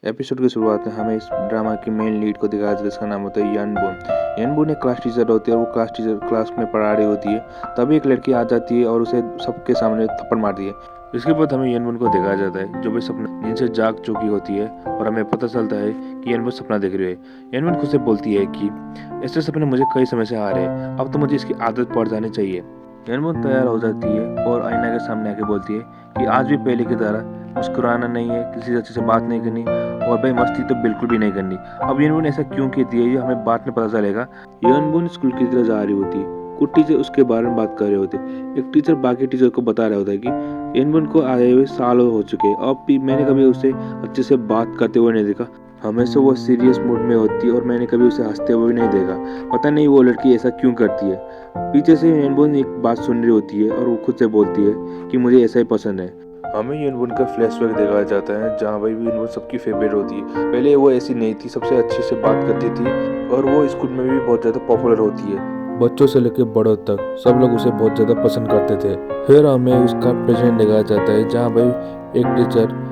Episode की शुरुआत में हमें इस ड्रामा की मेन लीड को दिखाया जाता है, जिसका नाम होता है यनबुन। यनबुन एक क्लास टीचर होती है और वो क्लास टीचर क्लास में पढ़ा रही होती है। तभी एक लड़की आ जाती है और उसे सबके सामने थप्पड़ मारती है। इसके बाद हमें यनबुन को दिखाया जाता है जो भी सपना नींद से जाग चुकी होती है और हमें पता चलता है कि यनबुन सपना देख रही है। यनबुन खुद से बोलती है कि ऐसे सपने मुझे कई समय से आ रहे हैं, अब तो मुझे इसकी आदत पड़ जानी चाहिए। यनबुन तैयार हो जाती है और आईना के सामने आके बोलती है कि आज भी पहले की तरह मुस्कुराना नहीं है, किसी अच्छे से बात नहीं करनी और भाई मस्ती तो बिल्कुल भी नहीं करनी। अब यनबुन ऐसा क्यों कहती है ये हमें बाद में पता चलेगा। यनबुन स्कूल की तरफ जा रही होती है, कुछ टीचर उसके बारे में बात कर रहे होते। एक टीचर बाकी टीचर को बता रहा होता है कि यनबुन को आए हुए सालों हो चुके हैं, अब भी मैंने कभी उसे अच्छे से बात करते हुए नहीं देखा। हमेशा वो सीरियस मूड में होती है और मैंने कभी उसे हंसते हुए भी नहीं देखा। पता नहीं वो लड़की ऐसा क्यों करती है। पीछे से यनबुन एक बात सुन रही होती है और वो खुद से बोलती है कि मुझे ऐसा ही पसंद है। हमें यनबुन का फ्लैशबैक दिखाया जाता है जहाँ भाई यनबुन सबकी फेवरेट होती है। पहले वो ऐसी नहीं थी, सबसे अच्छे से बात करती थी और वो स्कूल में भी बहुत ज़्यादा पॉपुलर होती है। बच्चों से लेकर बड़ों तक सब लोग उसे बहुत ज़्यादा पसंद करते थे। फिर हमें उसका प्रेजेंट दिखाया जाता है जहाँ भाई एक टीचर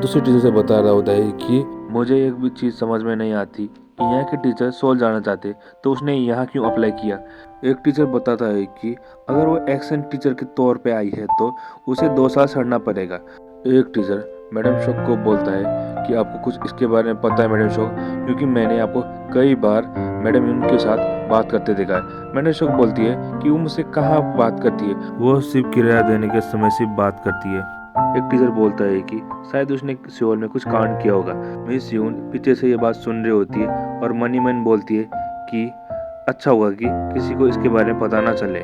दूसरी टीचर से बता रहा होता है कि मुझे एक भी चीज़ समझ में नहीं आती कि यहाँ के टीचर सोल जाना चाहते तो उसने यहाँ क्यों अप्लाई किया। एक टीचर बताता है कि अगर वो एक्सेंट टीचर के तौर पे आई है तो उसे 2 साल सड़ना पड़ेगा। एक टीचर मैडम शोक को बोलता है कि आपको कुछ इसके बारे में पता है मैडम शोक, क्योंकि मैंने आपको कई बार मैडम उनके साथ बात करते देखा है। मैडम शोक बोलती है कि वो मुझसे कहाँ बात करती है, वो सिर्फ किराया देने के समय सिर्फ बात करती है। एक टीचर बोलता है कि शायद उसने सियोल में कुछ कांड किया होगा। मिस यून पीछे से ये बात सुन रही होती है और मनी मन बोलती है कि अच्छा होगा कि किसी को इसके बारे में पता ना चले।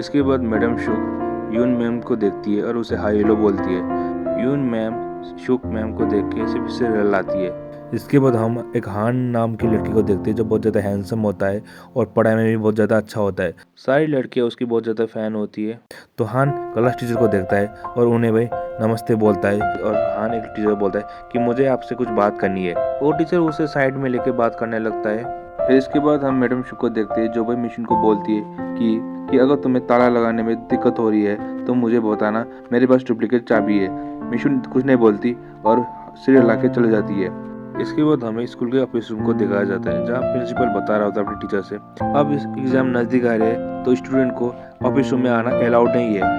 इसके बाद मैडम शुक यून मैम को देखती है और उसे हाई हेलो बोलती है। यून मैम शुक मैम को देख के सिर्फ से लाती है। इसके बाद हम एक हान नाम की लड़की को देखते हैं जो बहुत ज़्यादा हैंडसम होता है और पढ़ाई में भी बहुत ज़्यादा अच्छा होता है। सारी लड़कियाँ उसकी बहुत ज़्यादा फ़ैन होती है। तो हान क्लास टीचर को देखता है और उन्हें भाई नमस्ते बोलता है और हान एक टीचर बोलता है कि मुझे आपसे कुछ बात करनी है। वो टीचर उसे साइड में लेके बात करने लगता है। फिर इसके बाद हम मैडम शुक को देखते हैं जो भाई मिशन को बोलती है कि अगर तुम्हें ताला लगाने में दिक्कत हो रही है तो मुझे बताना, मेरे पास डुप्लीकेट चाबी है। मिशन कुछ नहीं बोलती और सिर हिला के चले जाती है। इसके बाद हमें स्कूल के ऑफिस रूम को दिखाया जाता है जहाँ प्रिंसिपल बता रहा होता है अपने टीचर से अब इस एग्जाम नज़दीक आ रहे हैं तो स्टूडेंट को ऑफिस रूम में आना अलाउड नहीं है।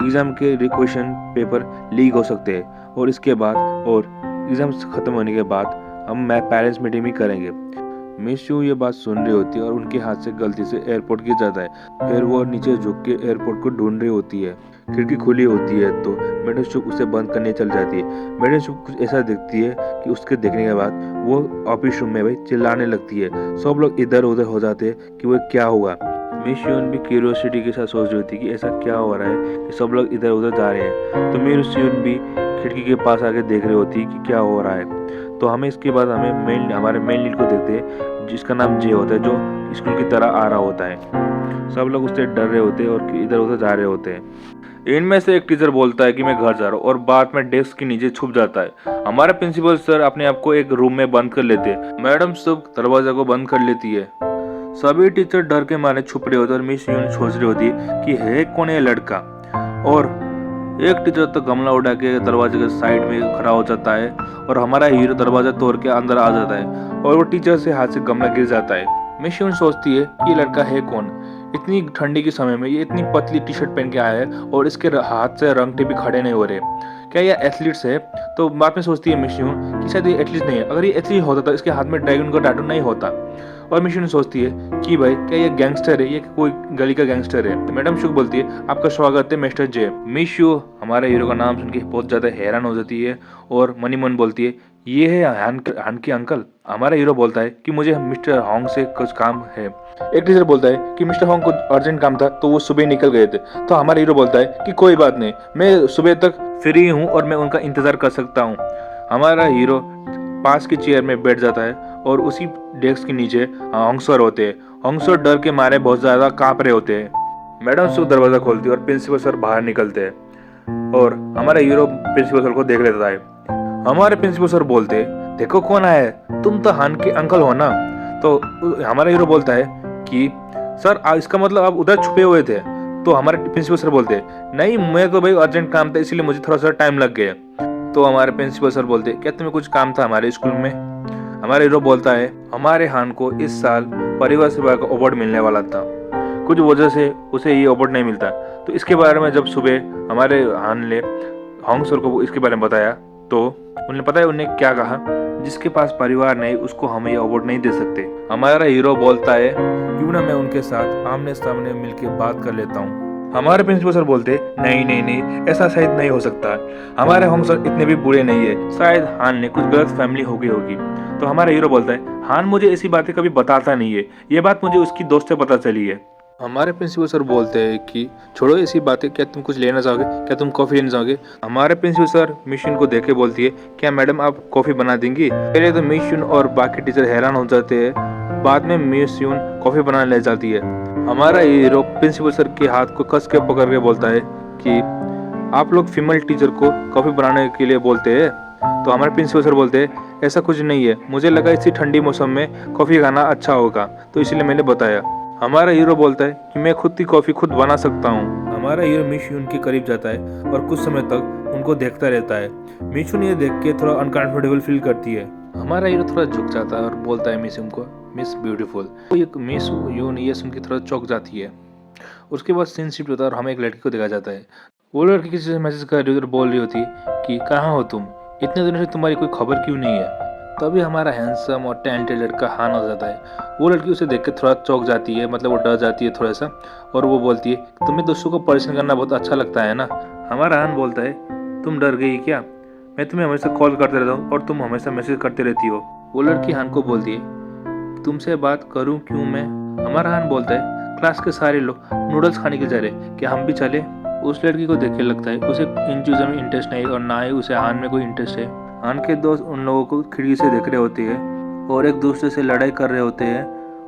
एग्जाम के क्वेश्चन पेपर लीक हो सकते हैं और इसके बाद और एग्जाम खत्म होने के बाद हम पेरेंट्स मीटिंग भी करेंगे। मिस यू ये बात सुन रही होती है और उनके हाथ से गलती से एयरपोर्ट गिर जाता है। फिर वो नीचे झुक के एयरपोर्ट को ढूंढ रही होती है। खिड़की खुली होती है तो मैडम शुक उसे बंद करने चल जाती है। मैडम शुक कुछ ऐसा दिखती है कि उसके देखने के बाद वो ऑफिस रूम में भाई चिल्लाने लगती है। सब लोग इधर उधर हो जाते हैं कि वो क्या हुआ। मिस यून भी क्यूरियोसिटी के साथ सोच रही होती है कि ऐसा क्या हो रहा है कि सब लोग इधर उधर जा रहे हैं। तो मिस यून भी खिड़की के पास आके देख रही होती है कि क्या हो रहा है। तो हमें इसके बाद हमारे मेन लीड को देखते हैं जिसका नाम जे होता है जो स्कूल की तरह आ रहा होता है। सब लोग उससे डर रहे होते हैं और इधर उधर जा रहे होते हैं। इनमें से एक टीचर बोलता है कि मैं घर जा रहा हूँ और बाद में डेस्क के नीचे छुप जाता है। हमारे प्रिंसिपल सर अपने आप को एक रूम में बंद कर लेते हैं। मैडम सब दरवाजा को बंद कर लेती है। सभी टीचर डर के मारे छुप रहे होते हैं और मिस यून सोच रही होती है कि है कौन है लड़का। और एक टीचर तो गमला उड़ा के दरवाजे के साइड में खड़ा हो जाता है और हमारा हीरो दरवाजा तोड़ के अंदर आ जाता है और वो टीचर से हाथ से गमला गिर जाता है। मिस यून सोचती है कि ये लड़का है कौन, इतनी ठंडी के समय में ये इतनी पतली टी शर्ट पहन के आया है और इसके हाथ से रंगटे भी खड़े नहीं हो रहे, क्या ये एथलीट्स है। तो बाद में सोचती है मिस यून कि शायद ये एथलीट नहीं है, अगर ये एथलीट होता तो इसके हाथ में ड्रैगन का टैटू नहीं होता। और मिस यून सोचती है कि भाई क्या ये गैंगस्टर है, ये कोई गली का गैंगस्टर है। तो मैडम शुक बोलती है आपका स्वागत है मिस्टर जे। मिस यू हमारे हीरो का नाम सुन के बहुत ज़्यादा हैरान हो जाती है और मनी मन बोलती है ये है हान के अंकल। हमारा हीरो बोलता है कि मुझे मिस्टर होंग से कुछ काम है। एक टीचर बोलता है कि मिस्टर होंग को अर्जेंट काम था तो वो सुबह निकल गए थे। तो हमारा हीरो बोलता है कि कोई बात नहीं, मैं सुबह तक फ्री हूँ और मैं उनका इंतजार कर सकता हूँ। हमारा हीरो पास की चेयर में बैठ जाता है और उसी डेस्क के नीचे होंग सर होते हैं। होंग सर डर के मारे बहुत ज्यादा कांप रहे होते हैं। मैडम सर दरवाजा खोलती है और प्रिंसिपल सर बाहर निकलते हैं और हमारा हीरो प्रिंसिपल सर को देख लेता है। हमारे प्रिंसिपल सर बोलते देखो कौन आया है, तुम तो हान के अंकल हो ना। तो हमारा हीरो बोलता है कि सर इसका मतलब आप उधर छुपे हुए थे। तो हमारे प्रिंसिपल सर बोलते नहीं, मैं तो भाई अर्जेंट काम था इसलिए मुझे थोड़ा सा टाइम लग गया। तो हमारे प्रिंसिपल सर बोलते क्या तुम्हें कुछ काम था हमारे स्कूल में। हमारा हीरो बोलता है हमारे हान को इस साल परिवार सेवा का अवार्ड मिलने वाला था, कुछ वजह से उसे ये अवार्ड नहीं मिलता। तो इसके बारे में जब सुबह हमारे हान ने होंग सर को इसके बारे में बताया तो उन्हें पता है उन्हें क्या कहा, जिसके पास परिवार नहीं उसको हम ये अवार्ड नहीं दे सकते। हमारा हीरो बोलता है क्यों ना मैं उनके साथ आमने सामने मिलकर बात कर लेता हूँ। हमारे प्रिंसिपल सर बोलते नहीं नहीं नहीं, ऐसा शायद नहीं हो सकता, हमारे होंग सर इतने भी बुरे नहीं है, शायद हान ने कुछ गलत फैमिली हो गई होगी। तो हमारा हीरो बोलता है हान मुझे ऐसी बातें कभी बताता नहीं है, ये बात मुझे उसकी दोस्त से पता चली है। हमारे प्रिंसिपल सर बोलते हैं कि छोड़ो ऐसी बातें, क्या तुम कुछ लेना चाहोगे, क्या तुम कॉफी लेना चाहोगे। हमारे प्रिंसिपल सर मिशन को देखे बोलती है क्या मैडम आप कॉफी बना देंगी। पहले तो मिशन और बाकी टीचर हैरान हो जाते हैं, बाद में मिशन कॉफी बनाने ले जाती है। हमारा हीरो प्रिंसिपल सर के हाथ को कस के पकड़ के बोलता है कि आप लोग फीमेल टीचर को कॉफी बनाने के लिए बोलते हैं। तो हमारे प्रिंसिपल सर बोलते हैं ऐसा कुछ नहीं है, मुझे लगा इसी ठंडी मौसम में कॉफी खाना अच्छा होगा तो इसलिए मैंने बताया। हमारा हीरो बोलता है कि मैं खुद की कॉफी खुद बना सकता हूँ। हमारा हीरो मिशून के करीब जाता है और कुछ समय तक उनको देखता रहता है। मिशून ये देख के थोड़ा अनकंफर्टेबल फील करती है। हमारा हीरो थोड़ा झुक जाता है और बोलता है मिशून को मिस ब्यूटीफुल। तो ये मिशून ये सुन के थोड़ा चौंक जाती है। उसके बाद सीन शिफ्ट होता है और हमें एक लड़की को देखा जाता है। वो लड़की किसी से मैसेज कर रही होती और बोल रही होती कि कहाँ हो तुम, इतने दिनों से तुम्हारी कोई खबर क्यों नहीं है। तभी हमारा हैंडसम और टैलेंटेड लड़का हान हो जाता है। वो लड़की उसे देख के थोड़ा चौंक जाती है, मतलब वो डर जाती है थोड़ा सा, और वो बोलती है तुम्हें दोस्तों को परेशान करना बहुत अच्छा लगता है ना। हमारा हान बोलता है तुम डर गई क्या, मैं तुम्हें हमेशा कॉल करते रहता हूँ और तुम हमेशा मैसेज करते रहती हो। वो लड़की हान को बोलती है तुमसे बात करूँ क्यों मैं। हमारा हान बोलता है क्लास के सारे लोग नूडल्स खाने के जा रहे, क्या हम भी चले। उस लड़की को देख के लगता है उसे इन चीज़ों में इंटरेस्ट नहीं और ना ही उसे हान में कोई इंटरेस्ट है। हान के दोस्त उन लोगों को खिड़की से देख रहे होते हैं और एक दूसरे से लड़ाई कर रहे होते हैं,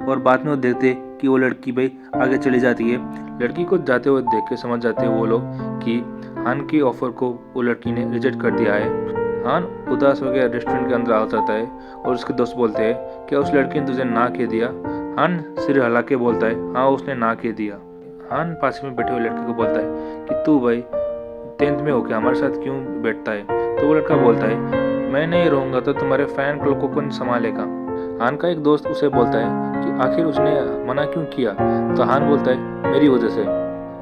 और बाद में वो देखते हैं कि वो लड़की भाई आगे चली जाती है। लड़की को जाते हुए देख के समझ जाते हैं वो लोग कि हान की ऑफर को वो लड़की ने रिजेक्ट कर दिया है। हान उदास होकर रेस्टोरेंट के अंदर आ जाता है और उसके दोस्त बोलते हैं क्या उस लड़की ने तुझे ना कह दिया। हान सिर हिला के बोलता है हाँ उसने ना कह दिया। हान पास में बैठे हुए लड़के को बोलता है कि तू भाई 10th में होके हमारे साथ क्यों बैठता है। तो वो लड़का बोलता है मैं नहीं रहूँगा तो तुम्हारे फैन क्लब को कौन संभालेगा। हान का एक दोस्त उसे बोलता है कि आखिर उसने मना क्यों किया। तो हान बोलता है मेरी वजह से।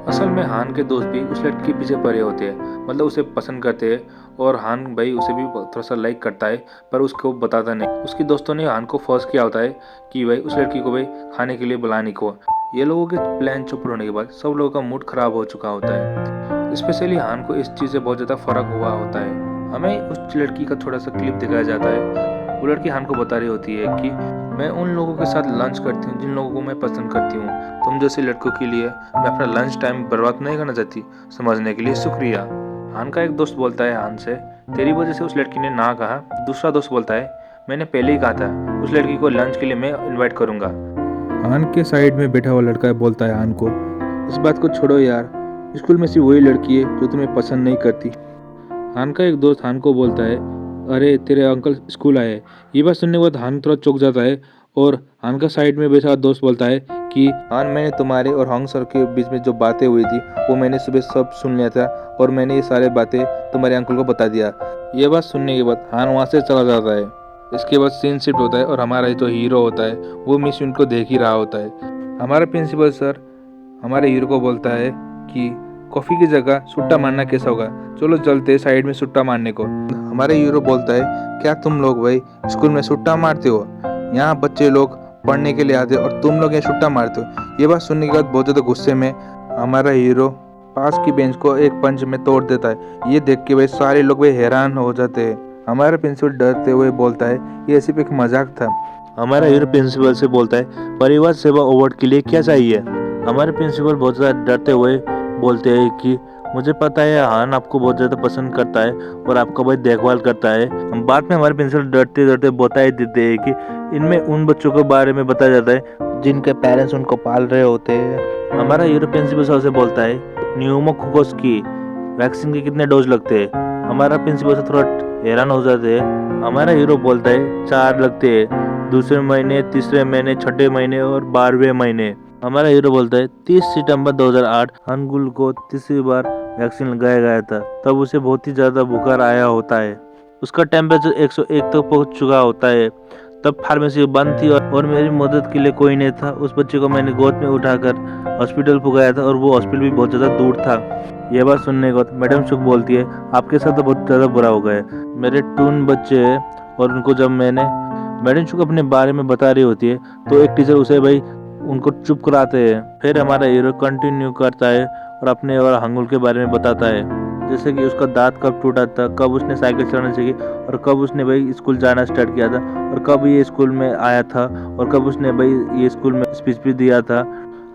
असल में हान के दोस्त भी उस लड़की के पीछे पड़े होते हैं, मतलब उसे पसंद करते हैं, और हान भाई उसे भी थोड़ा सा लाइक करता है पर उसको बताता नहीं। उसके दोस्तों ने हान को फोर्स किया होता है कि भाई उस लड़की को भाई खाने के लिए बुलाने को। ये लोगों के प्लान चुप होने के बाद सब लोगों का मूड खराब हो चुका होता है। स्पेशली हान को इस चीज़ से बहुत ज़्यादा फर्क हुआ होता है। हमें उस लड़की का थोड़ा सा क्लिप दिखाया जाता है। वो लड़की हान को बता रही होती है कि मैं उन लोगों के साथ लंच करती हूँ जिन लोगों को मैं पसंद करती हूँ, तुम जैसे लड़कों के लिए मैं अपना लंच टाइम बर्बाद नहीं करना चाहती, समझने के लिए शुक्रिया। हान का एक दोस्त बोलता है हान से तेरी वजह से उस लड़की ने ना कहा। दूसरा दोस्त बोलता है मैंने पहले ही कहा था उस लड़की को लंच के लिए मैं इन्वाइट करूँगा। हान के साइड में बैठा हुआ लड़का बोलता है हान को इस बात को छोड़ो यार, स्कूल में सिर्फ वही लड़की है जो तुम्हें पसंद नहीं करती। हान का एक दोस्त हान को बोलता है अरे तेरे अंकल स्कूल आए। ये बात सुनने के बाद हान थोड़ा चौंक जाता है और हान का साइड में बैठा दोस्त बोलता है कि हान मैंने तुम्हारे और होंग सर के बीच में जो बातें हुई थी वो मैंने सुबह सब सुन लिया था और मैंने ये सारे बातें तुम्हारे अंकल को बता दिया। ये बात सुनने के बाद हान वहाँ से चला जाता है। इसके बाद सीन शिफ्ट होता है और हमारा जो हीरो होता है वो मिस उनको देख ही रहा होता है। हमारा प्रिंसिपल सर हमारे हीरो को बोलता है कि कॉफ़ी की जगह सुट्टा मारना कैसा होगा, चलो चलते साइड में सुट्टा मारने को। हमारे हीरो बोलता है क्या तुम लोग भाई स्कूल में सुट्टा मारते हो, यहाँ बच्चे लोग पढ़ने के लिए आते और तुम लोग यहाँ सुट्टा मारते हो। ये बात सुनने के बाद बहुत ज़्यादा गुस्से में हमारा हीरो पास की बेंच को एक पंच में तोड़ देता है। ये देख के भाई सारे लोग भाई हैरान हो जाते हैं। हमारा प्रिंसिपल डरते हुए बोलता है ये सिर्फ एक मजाक था। हमारा हीरो प्रिंसिपल से बोलता है परिवार सेवा अवार्ड के लिए क्या चाहिए। हमारे प्रिंसिपल बहुत ज़्यादा डरते हुए बोलते हैं कि मुझे पता है हान आपको बहुत ज़्यादा पसंद करता है और आपका बहुत देखभाल करता है। बाद में हमारे प्रिंसिपल डरते डरते बता ही देते हैं कि इनमें उन बच्चों के बारे में बताया जाता है जिनके पेरेंट्स उनको पाल रहे होते हैं। हमारा हीरो प्रिंसिपल सर से बोलता है न्यूमोकोकस की वैक्सीन के कितने डोज लगते हैं। हमारा प्रिंसिपल से थोड़ा हैरान हो जाते हैं। हमारा हीरो बोलता है 4 लगते हैं, दूसरे महीने, तीसरे महीने, छठे महीने और 12वें महीने। हमारा हीरो बोलता है 30 सितंबर 2008 हानगुल को तीसरी बार वैक्सीन लगाया गया था, तब उसे बहुत ही ज़्यादा बुखार आया होता है। उसका टेम्परेचर 101 तक पहुंच चुका होता है। तब फार्मेसी बंद थी और मेरी मदद के लिए कोई नहीं था। उस बच्चे को मैंने गोद में उठाकर हॉस्पिटल पहुंचाया था और वो हॉस्पिटल भी बहुत ज़्यादा दूर था। ये बात सुनने के बाद मैडम शुक बोलती है, आपके साथ तो बहुत ज़्यादा बुरा हो गया है। मेरे टून बच्चे हैं और उनको जब मैंने मैडम शुक अपने बारे में बता रही होती है तो एक टीचर उसे भाई उनको चुप कराते हैं। फिर हमारा हीरो कंटिन्यू करता है और अपने और हंगुल के बारे में बताता है, जैसे कि उसका दांत कब टूटा था, कब उसने साइकिल चलाना सीखी और कब उसने भाई स्कूल जाना स्टार्ट किया था और कब ये स्कूल में आया था और कब उसने भाई ये स्कूल में स्पीच भी दिया था।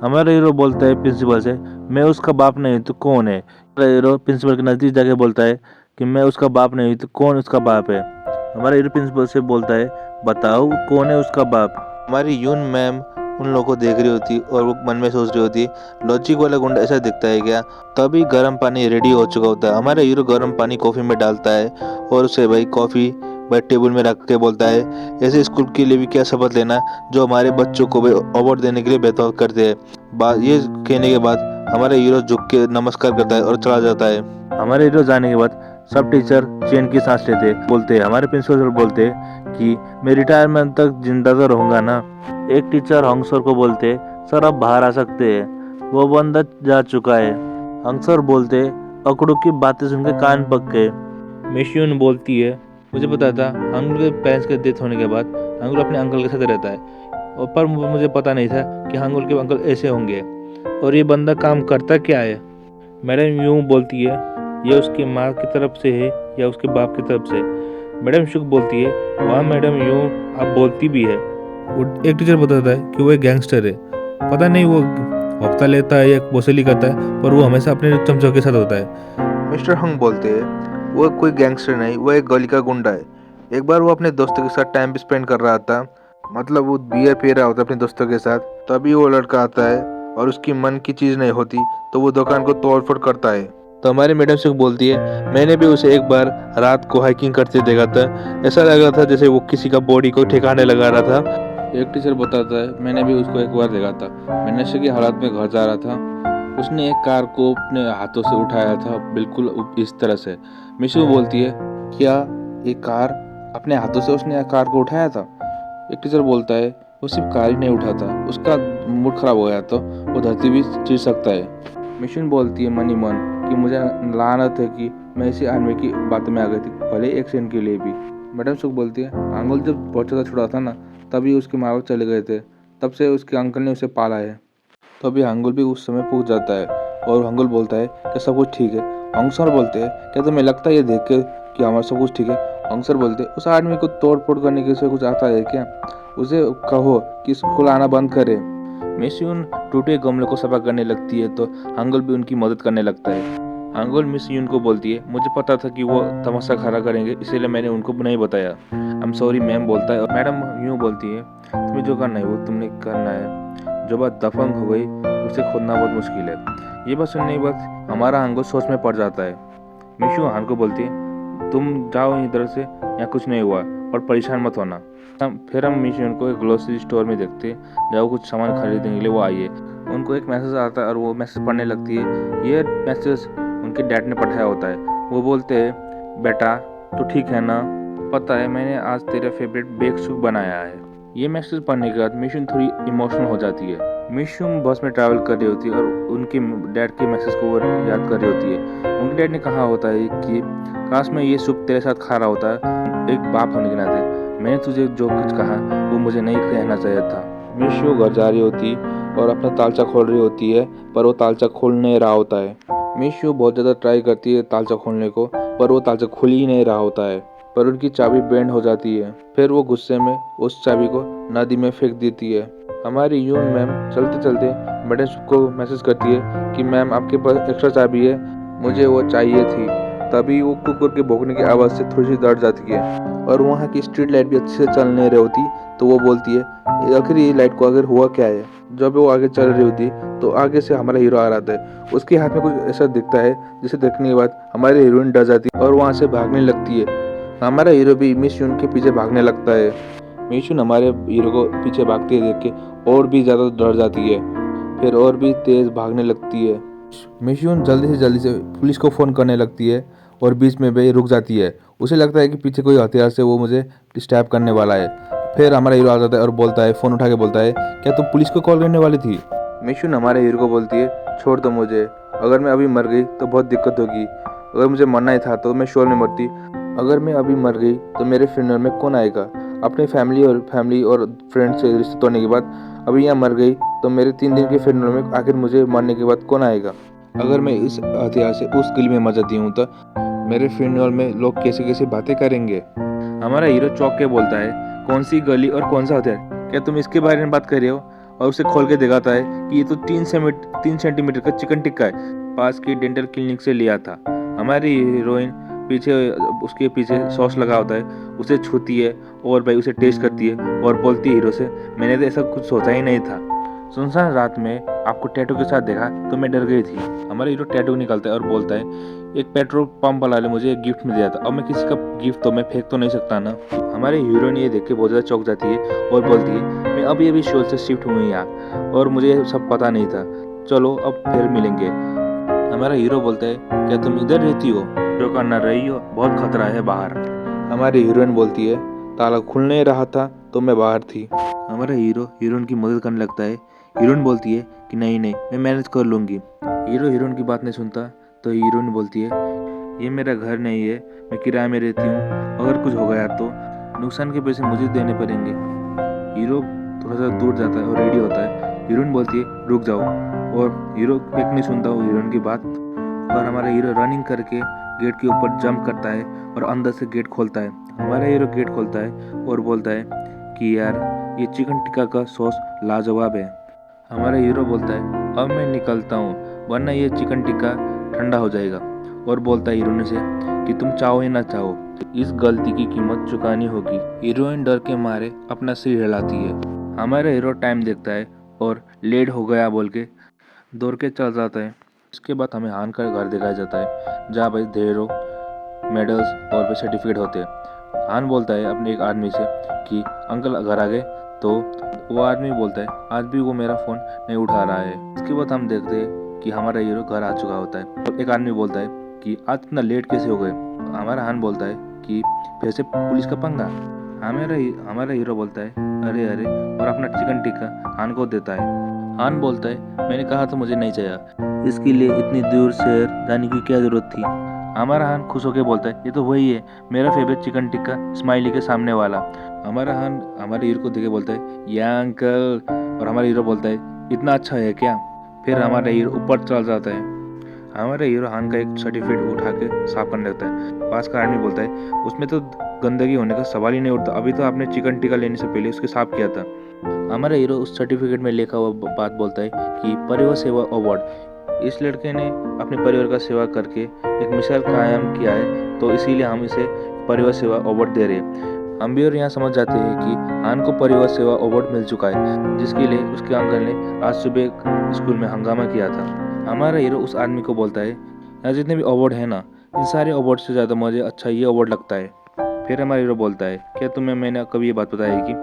हमारा हीरो बोलता है प्रिंसिपल से, मैं उसका बाप नहीं तो कौन है। हमारा हीरो प्रिंसिपल के नज़दीक जाके बोलता है कि मैं उसका बाप नहीं तो कौन उसका बाप है। हमारा हीरो प्रिंसिपल से बोलता है, बताओ कौन है उसका बाप। हमारी यून मैम उन लोगों को देख रही होती और वो मन में सोच रही होती, लॉजिक वाला गुंडा ऐसा दिखता है क्या। तभी गर्म पानी रेडी हो चुका होता है। हमारा हीरो गर्म पानी कॉफ़ी में डालता है और उसे भाई कॉफ़ी भाई टेबल में रख के बोलता है, ऐसे स्कूल के लिए भी क्या शपथ लेना जो हमारे बच्चों को भाई अवार्ड देने के लिए बेहतर करते हैं। बात ये कहने के बाद हमारा हीरो झुक के नमस्कार करता है और चला जाता है। हमारे हीरो जाने के बाद सब टीचर चैन की सांस लेते बोलते, हमारे प्रिंसिपल सर बोलते कि मैं रिटायरमेंट तक जिंदा तो रहूंगा ना। एक टीचर हंग सर को बोलते, सर आप बाहर आ सकते हैं, वो बंदा जा चुका है। हंग सर बोलते, अकड़ू की बातें सुन के कान पक गए। मिशून बोलती है, मुझे पता था हंगुल के पेरेंट्स के डेथ होने के बाद हंगुल अपने अंकल के साथ रहता है, और पर मुझे पता नहीं था कि हंगुल के अंकल ऐसे होंगे और ये बंदा काम करता क्या है। मैडम यूं बोलती है, ये उसकी माँ की तरफ से है या उसके बाप की तरफ से। मैडम शुक बोलती है, वाह मैडम यूं आप बोलती भी है। वो एक टीचर बताता है कि वो एक गैंगस्टर है, पता नहीं वो हफ्ता लेता है या वसूली करता है, पर वो हमेशा अपने चमचों के साथ होता है। मिस्टर हंग बोलते हैं, वो कोई गैंगस्टर नहीं, वो एक गली का गुंडा है। एक बार वो अपने दोस्तों के साथ टाइम स्पेंड कर रहा था, मतलब वो बियर पी रहा होता है अपने दोस्तों के साथ। तभी वो लड़का आता है और उसकी मन की चीज़ नहीं होती तो वो दुकान को तोड़ फोड़ करता है। तो हमारी मैडम से बोलती है, मैंने भी उसे एक बार रात को हाइकिंग करते देखा था, ऐसा लग रहा था जैसे वो किसी का बॉडी को ठिकाने लगा रहा था। एक टीचर बताता है, मैंने भी उसको एक बार देखा था, मैं नशे की हालत में घर जा रहा था, उसने एक कार को अपने हाथों से उठाया था, बिल्कुल इस तरह से। मिशू बोलती है, क्या एक कार अपने हाथों से उसने कार को उठाया था। एक टीचर बोलता है, वो सिर्फ कार ही नहीं उठाता, उसका मूड खराब हो गया तो वो धरती भी चीर सकता है। मिशन बोलती है मन ही मन कि मुझे लानत है कि मैं इसी आदमी की बात में आ गई थी, भले एक सेकंड के लिए भी। मैडम सुख बोलती है, अंकल जब बहुत ज़्यादा छोड़ा था ना, तभी उसके माँ बाप चले गए थे, तब से उसके अंकल ने उसे पाला है। तो अभी हंगुल भी उस समय पूछ जाता है और हंगुल बोलता है, क्या सब कुछ ठीक है। हंग सर बोलते हैं, क्या तुम्हें लगता है ये देख के कि हमारा सब कुछ ठीक है। हंग सर बोलते हैं, उस आदमी को तोड़ फोड़ करने के से कुछ आता है क्या, उसे कहो कि स्कूल आना बंद करे। मिसयून टूटे गमले को सफा करने लगती है तो हंगुल भी उनकी मदद करने लगता है। हंगुल मिसयून को बोलती है, मुझे पता था कि वो तमाशा खड़ा करेंगे, इसीलिए मैंने उनको नहीं बताया। आई एम सॉरी मैम बोलता है। और मैडम यूँ बोलती है, तुम्हें जो करना है वो तुमने करना है, जो बात दफन हो गई उसे खोदना बहुत मुश्किल है। ये बात सुनने के बाद हमारा हंगुल सोच में पड़ जाता है। मिशू हान को बोलती है, तुम जाओ इधर से, यहाँ कुछ नहीं हुआ और परेशान मत होना। फिर हम मिशू को एक ग्रोसरी स्टोर में देखते हैं जहाँ वो कुछ सामान खरीदने के लिए वो आई है। उनको एक मैसेज आता है और वो मैसेज पढ़ने लगती है। ये मैसेज उनके डैड ने पठाया होता है। वो बोलते हैं, बेटा तो ठीक है ना, पता है मैंने आज तेरा फेवरेट बेक सूप बनाया है। ये मैसेज पढ़ने के बाद मिशून थोड़ी इमोशनल हो जाती है। मिशून बस में ट्रैवल कर रही होती है और उनके डैड के मैसेज को वो याद कर रही होती है। उनके डैड ने कहा होता है कि काश मैं ये सूप तेरे साथ खा रहा होता है, एक बाप होने के नाते मैंने तुझे जो कुछ कहा वो मुझे नहीं कहना चाहिए था। मिशू घर जा रही होती और अपना तालचा खोल रही होती है, पर वो तालचा खोल नहीं रहा होता है। मिशू बहुत ज़्यादा ट्राई करती है तालचा खोलने को, पर वो तालचा खुल ही नहीं रहा होता है, पर उनकी चाबी बेंड हो जाती है। फिर वो गुस्से में उस चाबी को नदी में फेंक देती है। हमारी यून मैम चलते चलते मैडम को मैसेज करती है कि मैम आपके पास एक्स्ट्रा चाबी है, मुझे वो चाहिए थी। तभी वो कुकुर के भौंकने की आवाज़ से थोड़ी सी डर जाती है और वहाँ की स्ट्रीट लाइट भी अच्छे से चल नहीं रही होती। तो वो बोलती है, आखिर ये लाइट को अगर हुआ क्या है। जब वो आगे चल रही होती तो आगे से हमारा हीरो आ रहा है। उसके हाथ में कुछ ऐसा दिखता है जिसे देखने के बाद हमारी हीरोइन डर जाती है और वहाँ से भागने लगती है। हमारा हीरो भी मिशून के पीछे भागने लगता है। मिशून हमारे हीरो को पीछे भागते देख के और भी ज़्यादा डर जाती है, फिर और भी तेज़ भागने लगती है। मिशून जल्दी से पुलिस को फ़ोन करने लगती है और बीच में वे रुक जाती है। उसे लगता है कि पीछे कोई हथियार से वो मुझे स्टैप करने वाला है। फिर हमारा हीरो आ जाता है और बोलता है, फ़ोन उठा के बोलता है, क्या तुम पुलिस को कॉल करने वाली थी? मिशून हमारे हीरो को बोलती है, छोड़ दो मुझे, अगर मैं अभी मर गई तो बहुत दिक्कत होगी। अगर मुझे मरना ही था तो मैं शोर में मरती। अगर मैं अभी मर गई तो मेरे फ्यूनरल में कौन आएगा? अपने फैमिली और फ्रेंड से रिश्ते तोड़ने के बाद अभी यहाँ मर गई तो मेरे 3 दिन के फ्यूनरल में आखिर मुझे मरने के बाद कौन आएगा? अगर मैं इस हथियार से उस किले में मर जाती हूँ तो मेरे फ्यूनरल में लोग कैसे कैसे बातें करेंगे। हमारा हीरो चौंक के बोलता है, कौन सी गली और कौन सा हथियार, क्या तुम इसके बारे में बात कर रहे हो? और उसे खोल के दिखाता है कि ये तो 3 सेंटीमीटर का चिकन टिक्का है, पास की डेंटल क्लिनिक से लिया था। हमारी हीरोइन उसके पीछे सॉस लगा होता है, उसे छूती है और भाई उसे टेस्ट करती है और बोलती है हीरो से, मैंने तो ऐसा कुछ सोचा ही नहीं था। सुनसान रात में आपको टैटू के साथ देखा तो मैं डर गई थी। हमारा हीरो टैटू निकालता है और बोलता है, एक पेट्रोल पंप वाले ने मुझे एक गिफ्ट में दिया था, अब मैं किसी का गिफ्ट तो मैं फेंक तो नहीं सकता ना। हमारे हीरोइन ये देख के बहुत ज़्यादा चौंक जाती है और बोलती है, मैं अभी शोर से शिफ्ट हुई यहाँ और मुझे सब पता नहीं था, चलो अब फिर मिलेंगे। हमारा हीरो बोलता है, क्या तुम इधर रहती हो? जो करना रही हो, बहुत खतरा है बाहर। हमारी हीरोइन बोलती है, ताला खुल नहीं रहा था तो मैं बाहर थी। हमारा हीरो हीरोइन की मदद करने लगता है। हीरोइन बोलती है कि नहीं मैं मैनेज कर लूँगी। हीरो हीरोइन की बात नहीं सुनता तो हीरोइन बोलती है, ये मेरा घर नहीं है, मैं किराए में रहती हूँ, अगर कुछ हो गया तो नुकसान के पैसे मुझे देने पड़ेंगे। हीरो थोड़ा सा दूर जाता है और रेडी होता है। हीरोइन बोलती है, रुक जाओ, और हीरो एक नहीं सुनता वो हीरोइन की बात, और हमारा हीरो रनिंग करके गेट के ऊपर जंप करता है और अंदर से गेट खोलता है। हमारा हीरो गेट खोलता है और बोलता है कि यार ये चिकन टिक्का का सॉस लाजवाब है। हमारा हीरो बोलता है, अब मैं निकलता हूँ वरना ये चिकन टिक्का ठंडा हो जाएगा, और बोलता है हीरोइन से कि तुम चाहो या ना चाहो इस गलती की कीमत चुकानी होगी। हीरोइन डर के मारे अपना सिर हिलाती है। हमारा हीरो टाइम देखता है और लेट हो गया बोल के दौड़ के चल जाता है। इसके बाद हमें हान का घर दिखाया जाता है जहाँ भाई ढेरों मेडल्स और सर्टिफिकेट होते हैं। हान बोलता है अपने एक आदमी से कि अंकल घर आ गए, तो वो आदमी बोलता है आज भी वो मेरा फ़ोन नहीं उठा रहा है। इसके बाद हम देखते हैं कि हमारा हीरो घर आ चुका होता है और एक आदमी बोलता है कि आज इतना लेट कैसे हो गए। हमारा हान बोलता है कि फिर से पुलिस का पंगा। हमारा हीरो बोलता है अरे और अपना चिकन टिक्का हान को देता है। हान बोलता है मैंने कहा तो मुझे नहीं चाहिए, इसके लिए इतनी दूर शहर जाने की क्या ज़रूरत थी। हमारा हान खुश होकर बोलता है ये तो वही है मेरा फेवरेट चिकन टिक्का स्माइली के सामने वाला। हमारा हान हमारे हीरो को देख के बोलता है या अंकल, और हमारा हीरो बोलता है इतना अच्छा है क्या। फिर हमारा हीरो ऊपर चल जाता है। हमारा हीरो हान का एक सर्टिफिकेट उठा के साफ करने लगता है। पास का आदमी बोलता है उसमें तो गंदगी होने का सवाल ही नहीं उठता, अभी तो आपने चिकन टिक्का लेने से पहले उसके साफ किया था। हमारा हीरो उस सर्टिफिकेट में लिखा हुआ बात बोलता है कि परिवार सेवा अवार्ड, इस लड़के ने अपने परिवार का सेवा करके एक मिसाल कायम किया है, तो इसीलिए हम इसे परिवार सेवा अवार्ड दे रहे हैं। हम भी और यहाँ समझ जाते हैं कि हान को परिवार सेवा अवार्ड मिल चुका है, जिसके लिए उसके अंकल ने आज सुबह स्कूल में हंगामा किया था। हमारा हीरो उस आदमी को बोलता है यहाँ जितने भी अवार्ड है ना, इन सारे अवार्ड से ज़्यादा मुझे अच्छा ये अवार्ड लगता है। फिर हमारा हीरो बोलता है क्या तुम्हें मैंने कभी ये बात बताई कि